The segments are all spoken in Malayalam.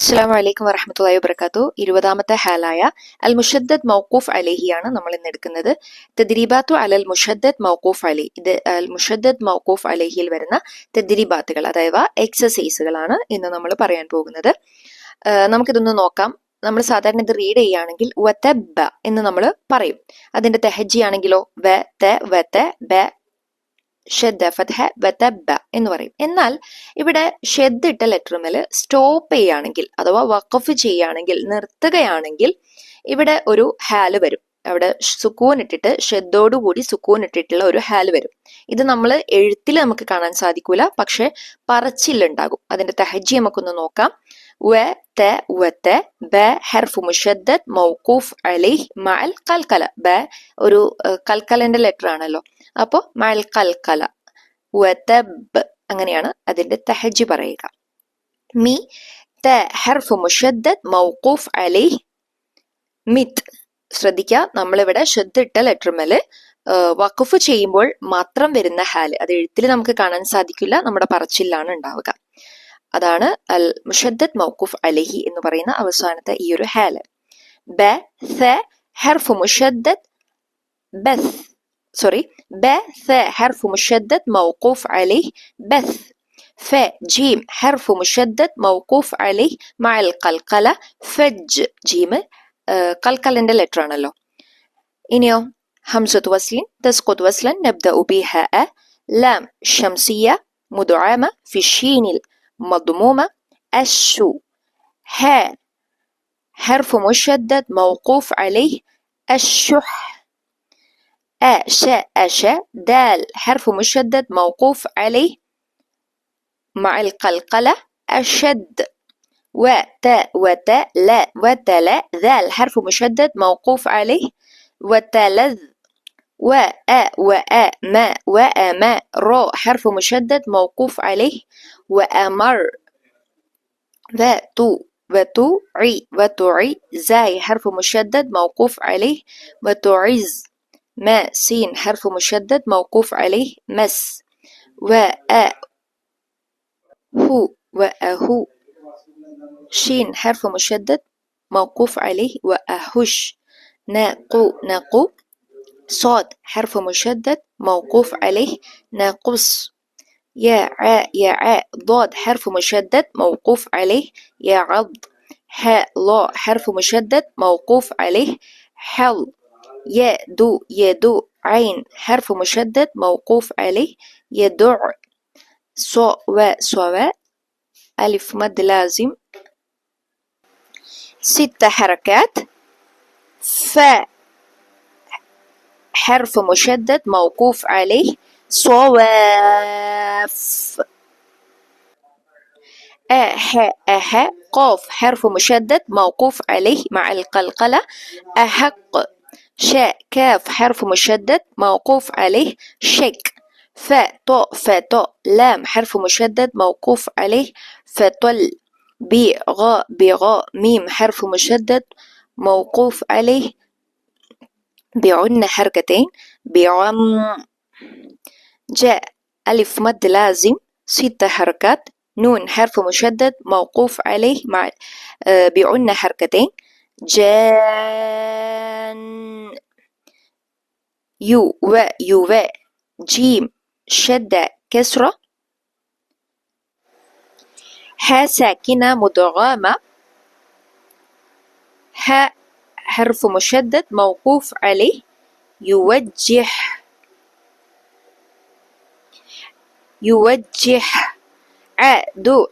അസ്സലാമു അലൈക്കും വറഹ്മത്തുള്ളാഹി വബറകാതുഹു. 20ാമത്തെ ഹാലായ അൽ മുഷദ്ദദ് മൗഖൂഫ് അലൈഹിയാണ് നമ്മൾ ഇന്ന് എടുക്കുന്നത്. തദ്രീബാത്തു അലൽ മുഷദ്ദദ് മൗഖൂഫ് അലൈഹി. ഇത് അൽ മുഷദ്ദദ് മൗഖൂഫ് അലൈഹിയിൽ വരുന്ന തദ്രീബാത്തുകൾ അഥവാ എക്സസൈസുകളാണ് ഇന്ന് നമ്മൾ പറയാൻ പോകുന്നത്. നമുക്കിതൊന്ന് നോക്കാം. നമ്മൾ സാധാരണ ഇത് റീഡ് ചെയ്യുകയാണെങ്കിൽ വതബ്ബ എന്ന് നമ്മൾ പറയും. അതിന്റെ തെഹജി ആണെങ്കിലോ ബ ഷദ്ദ ഫത്ഹ വതബ്ബ എന്ന് പറയും. എന്നാൽ ഇവിടെ ഷദ്ദ ഇട്ട ലെറ്ററുമേൽ സ്റ്റോപ്പ് ചെയ്യുകയാണെങ്കിൽ അഥവാ വഖഫ് ചെയ്യുകയാണെങ്കിൽ നിർത്തുകയാണെങ്കിൽ ഇവിടെ ഒരു ഹാല് വരും. അവിടെ സുക്കൂൻ ഇട്ടിട്ട് ഷദ്ദോടുകൂടി സുക്കൂൻ ഇട്ടിട്ടുള്ള ഒരു ഹാല് വരും. ഇത് നമ്മൾ എഴുത്തിൽ നമുക്ക് കാണാൻ സാധിക്കൂല, പക്ഷെ പറച്ചിലുണ്ടാകും. അതിന്റെ തഹജി നമുക്കൊന്ന് നോക്കാം. വത ബ ഹർഫ് മുഷദ്ദദ് മൗഖൂഫ് അലൈഹി മഅൽ ഖൽഖല. ബ ഒരു കൽക്കലന്റെ ലെറ്റർ ആണല്ലോ, അപ്പോ മഅൽ ഖൽഖല വതബ് അങ്ങനെയാണ് അതിന്റെ തഹജി പറയുക. മി ത ഹർഫ് മുഷദ്ദദ് മൗഖൂഫ് അലൈഹി മിത്. ശ്രദ്ധിക്കുക, നമ്മളിവിടെ ഷദ്ദ ഇട്ട ലെറ്റർമേല് വഖഫ് ചെയ്യുമ്പോൾ മാത്രം വരുന്ന ഹാല്. അത് എഴുത്തിൽ നമുക്ക് കാണാൻ സാധിക്കില്ല, നമ്മുടെ പറച്ചിലാണ് ഉണ്ടാവുക. അതാണ് അൽ മുഷദ്ദദ് മൗഖൂഫ് അലൈഹി എന്ന് പറയുന്ന അവസാനത്തെ ഈ ഒരു ഹാല്. ബ സ ഹർഫ് മുഷദ്ദദ് ബസ് ബ സ ഹർഫ് മുഷദ്ദദ് മൗഖൂഫ് അലൈഹി ബസ്. ف جيم حرف مشدد موقوف عليه مع القلقلة فج. جيم قلقلന്റെ ലെറ്റർ ആണല്ലോ. ഇനിയോ همزة وصل تسقط وصلا نبدأ بها لام شمسية مدعمة في الشين المضمومة الشو. ها حرف مشدد موقوف عليه الشح. أش دال حرف مشدد موقوف عليه مع القلقلة أشد. وت لا وتلا ذال حرف مشدد موقوف عليه وتلذ. وأ ما وأما را حرف مشدد موقوف عليه وأمر. وتعي زاي حرف مشدد موقوف عليه وتعز. ما سين حرف مشدد موقوف عليه مس. وأهو شين حرف مشدد موقوف عليه وأهش. نقو صاد حرف مشدد موقوف عليه نقص. يا ضاد حرف مشدد موقوف عليه يعض. لا حرف مشدد موقوف عليه حل. يدو عين حرف مشدد موقوف عليه يدع. صوا ألف مد لازم 6 حركات. ف حرف مشدد موقوف عليه صواف. أح قاف حرف مشدد موقوف عليه مع القلقلة أحق. شاء كاف حرف مشدد موقوف عليه شك. فتو لام حرف مشدد موقوف عليه فتل. بغاء ميم حرف مشدد موقوف عليه بعن حركتين بعم. جاء ألف مد لازم 6 حركات. نون حرف مشدد موقوف عليه مع بعن حركتين جان. يو جيم شدة كسرة. ها ساكنة مدغمة. ها حرف مشدد موقوف عليه يوجه.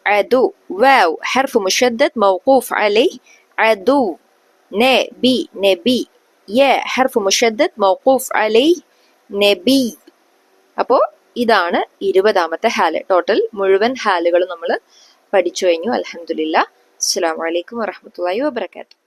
عدو واو حرف مشدد موقوف عليه عدو. نبي يا حرف مشدد موقوف عليه നബി. അപ്പോൾ ഇതാണ് 20ാമത്തെ ഹാല്. ടോട്ടൽ മുഴുവൻ ഹാലുകളും നമ്മൾ പഠിച്ചു കഴിഞ്ഞു. അൽഹംദുലില്ലാ. അസ്സലാമു അലൈക്കും വറഹ്മത്തുള്ളാഹി വബറകാതുഹു.